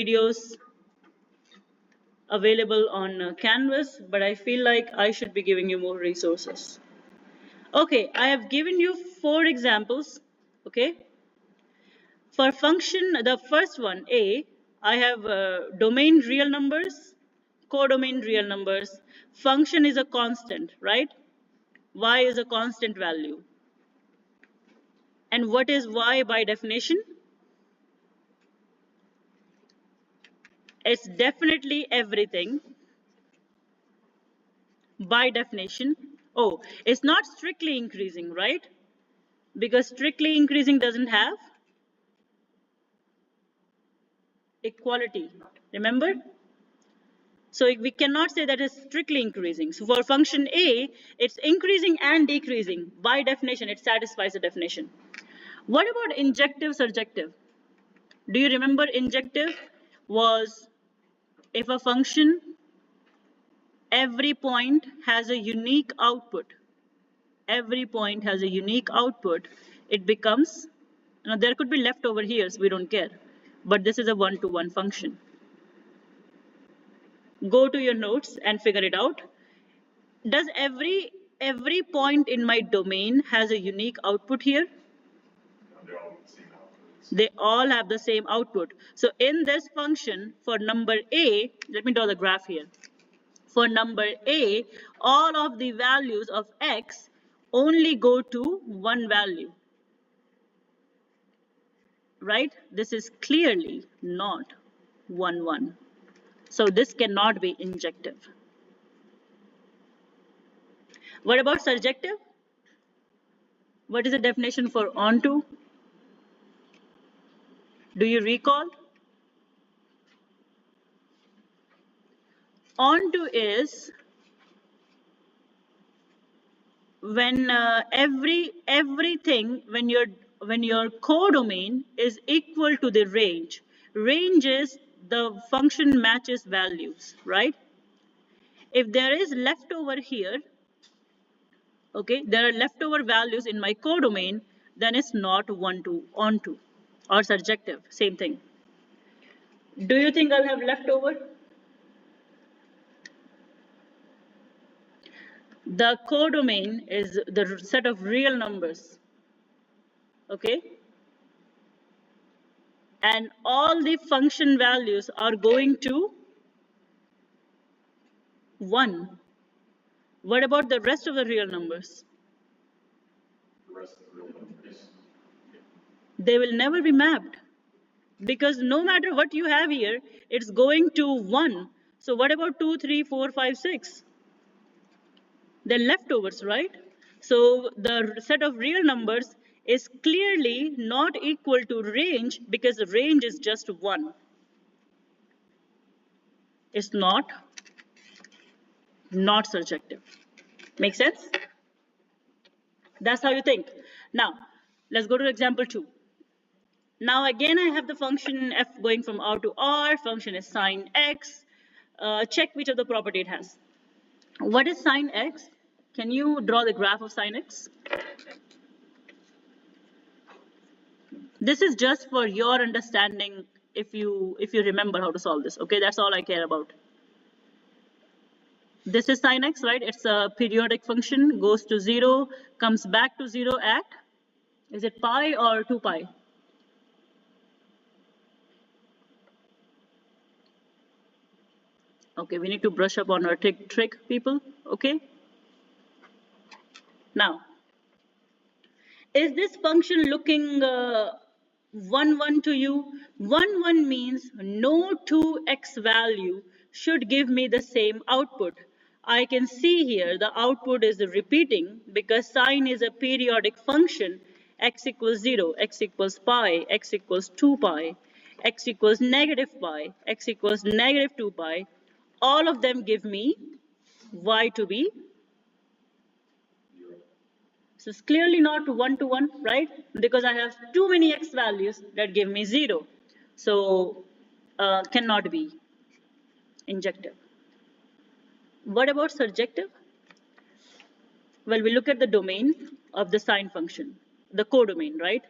videos available on Canvas, but I feel like I should be giving you more resources. Okay, I have given you 4 examples, okay? For function, the first one, A, I have domain real numbers, codomain real numbers. Function is a constant, right? Y is a constant value. And what is Y by definition? It's definitely everything by definition. Oh, it's not strictly increasing, right? Because strictly increasing doesn't have equality, remember? So we cannot say that it's strictly increasing. So for function A, it's increasing and decreasing. By definition, it satisfies the definition. What about injective, surjective? Do you remember injective was if a function, every point has a unique output. Every point has a unique output. It becomes, now there could be leftover here, so we don't care. But this is a one-to-one function. Go to your notes and figure it out. Does every point in my domain has a unique output here? They all have the same output. So in this function, for number A, let me draw the graph here. For number A, all of the values of x only go to one value. Right? This is clearly not 1, 1. So this cannot be injective. What about surjective? What is the definition for onto? Do you recall? Onto is when everything, when your codomain is equal to the range. Range is the function matches values, right? If there is leftover here, okay, there are leftover values in my codomain, then it's not onto or surjective, same thing. Do you think I'll have leftover? The codomain is the set of real numbers, okay? And all the function values are going to 1. What about the rest of the real numbers? They will never be mapped because no matter what you have here, it's going to 1. So what about 2, 3, 4, 5, 6? They're leftovers, right? So the set of real numbers is clearly not equal to range because the range is just 1. It's not surjective. Make sense? That's how you think. Now, let's go to example 2. Now again, I have the function f going from R to R. Function is sine x. Check which of the property it has. What is sine x? Can you draw the graph of sine x? This is just for your understanding if you remember how to solve this. Okay, that's all I care about. This is sine x, right? It's a periodic function, goes to 0, comes back to 0 at, is it pi or 2 pi? Okay, we need to brush up on our trick, people, okay? Now, is this function looking 1, 1 to you? 1, 1 means no 2x value should give me the same output. I can see here the output is repeating because sine is a periodic function. X equals 0, x equals pi, x equals 2 pi, x equals negative pi, x equals negative 2 pi. All of them give me y to be. So it's clearly not 1 to 1, right? Because I have too many x values that give me 0. So cannot be injective. What about surjective? Well, we look at the domain of the sine function, the codomain, right?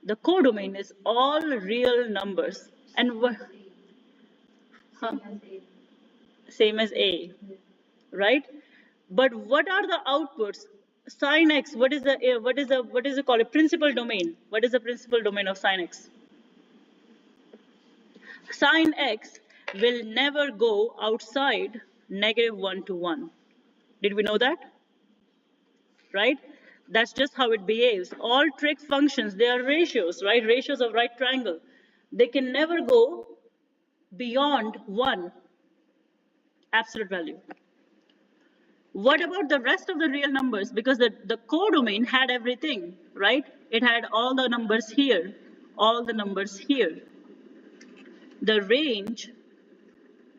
The codomain is all real numbers. And what? Huh? Same as A, right? But what are the outputs? Sin x. What is it called? A principal domain. What is the principal domain of sin x? Sin x will never go outside -1 to 1. Did we know that? Right? That's just how it behaves. All trig functions, they are ratios, right? Ratios of right triangle. They can never go beyond 1 absolute value. What about the rest of the real numbers? Because the codomain had everything, right? It had all the numbers here, all the numbers here. The range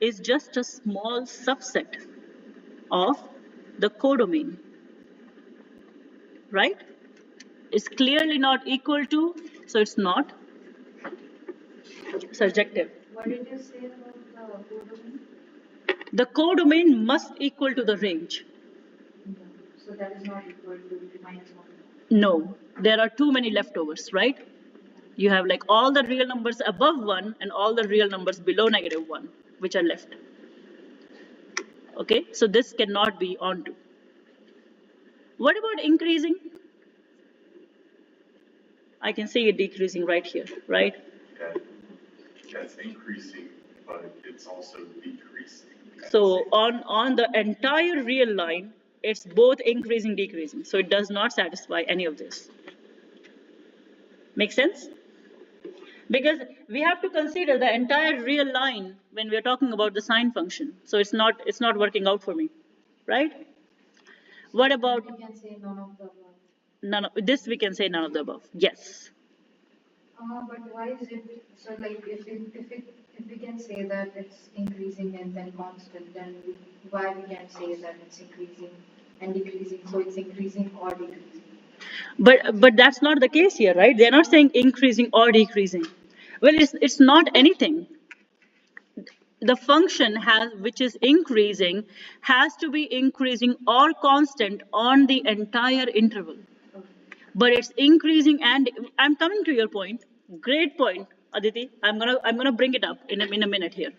is just a small subset of the codomain, right? It's clearly not equal to, so it's not surjective. What did you say about the codomain? The codomain must equal to the range. No. So that is not equal to -1. No, there are too many leftovers, right? You have like all the real numbers above 1 and all the real numbers below -1, which are left. Okay, so this cannot be onto. What about increasing? I can see it decreasing right here, right? Yeah, it's increasing, but it's also decreasing. So on the entire real line, it's both increasing, decreasing. So it does not satisfy any of this. Make sense? Because we have to consider the entire real line when we're talking about the sine function. So it's not working out for me, right? What about You can say none of the above. none of this? We can say none of the above. Yes. But why is it so? Like, if we can say that it's increasing and then constant, then why we can say that it's increasing and decreasing? So it's increasing or decreasing. But that's not the case here, right? They're not saying increasing or decreasing. Well, it's not anything. The function which is increasing has to be increasing or constant on the entire interval. But it's increasing, and I'm coming to your point. Great point, Aditi. I'm gonna bring it up in a minute here.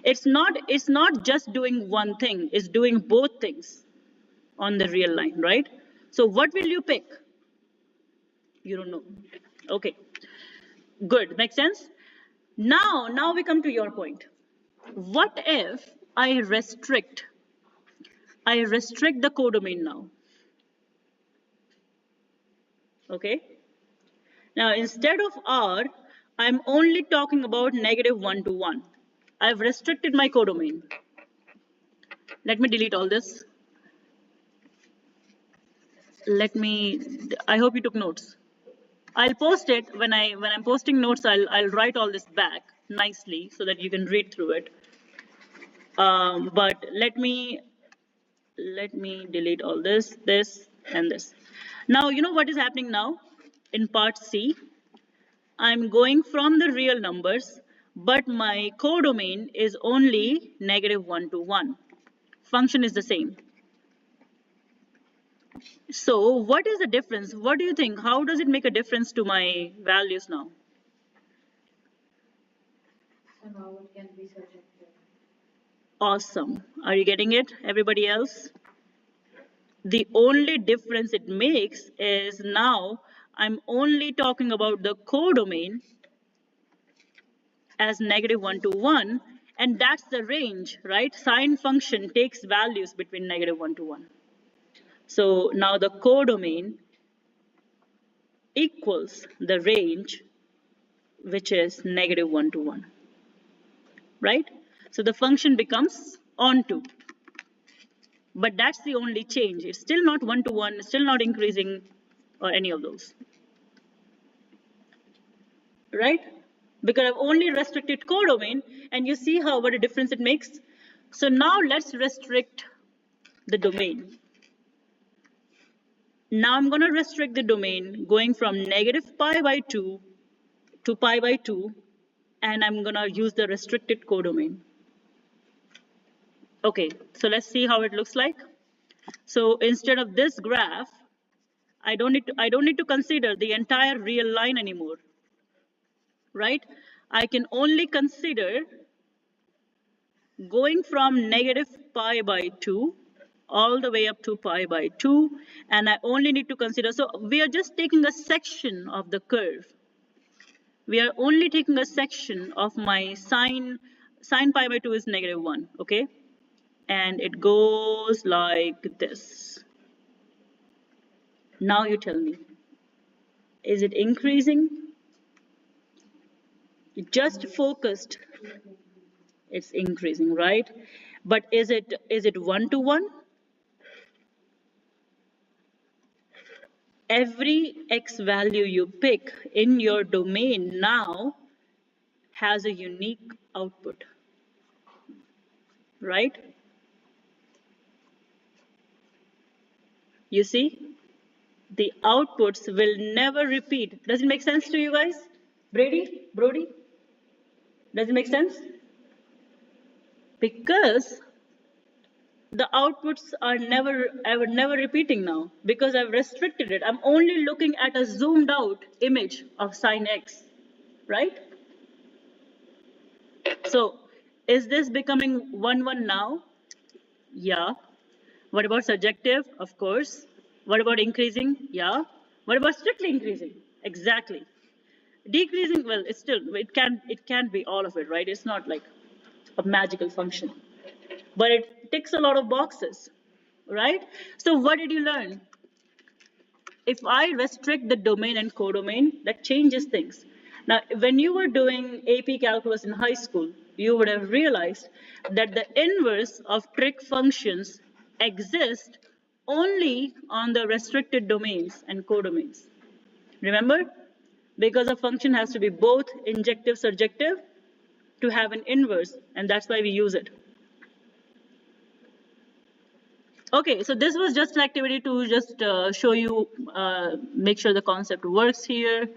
It's not just doing one thing, it's doing both things on the real line, right? So what will you pick? You don't know. Okay. Good. Makes sense? Now we come to your point. What if I restrict the codomain now? Okay. Now instead of R, I'm only talking about -1 to 1. I've restricted my codomain. Let me delete all this. I hope you took notes. I'll post it when I'm posting notes. I'll write all this back nicely so that you can read through it. But let me delete all this, and this. Now you know what is happening now in part C. I'm going from the real numbers, but my codomain is only -1 to 1. Function is the same. So what is the difference? What do you think? How does it make a difference to my values now? So now it can be surjective. Awesome. Are you getting it, everybody else? The only difference it makes is now I'm only talking about the codomain as -1 to 1, and that's the range, right? Sine function takes values between -1 to 1. So now the codomain equals the range, which is -1 to 1, right? So the function becomes onto. But that's the only change. It's still not 1 to 1, it's still not increasing or any of those. Right? Because I've only restricted codomain, and you see how what a difference it makes. So now let's restrict the domain. Now I'm going to restrict the domain going from -π/2 to π/2, and I'm going to use the restricted codomain. Okay, so let's see how it looks like. So instead of this graph, I don't need to consider the entire real line anymore, right? I can only consider going from negative pi by 2 all the way up to pi by 2, and I only need to consider, so we are just taking a section of the curve. We are only taking a section of my sine pi by 2 is negative 1, okay? And it goes like this. Now you tell me, is it increasing? Just focused, it's increasing, right? But is it one to one? Every x value you pick in your domain now has a unique output, right? You see, the outputs will never repeat. Does it make sense to you guys? Brody? Does it make sense? Because the outputs are never repeating now, because I've restricted it. I'm only looking at a zoomed out image of sine x, right? So is this becoming 1, 1 now? Yeah. What about surjective? Of course. What about increasing? Yeah. What about strictly increasing? Exactly. Decreasing, well, it can't be all of it, right? It's not like a magical function. But it ticks a lot of boxes, right? So what did you learn? If I restrict the domain and codomain, that changes things. Now, when you were doing AP calculus in high school, you would have realized that the inverse of trig functions exist only on the restricted domains and codomains. Remember? Because a function has to be both injective, surjective to have an inverse, and that's why we use it. Okay, so this was just an activity to just show you, make sure the concept works here.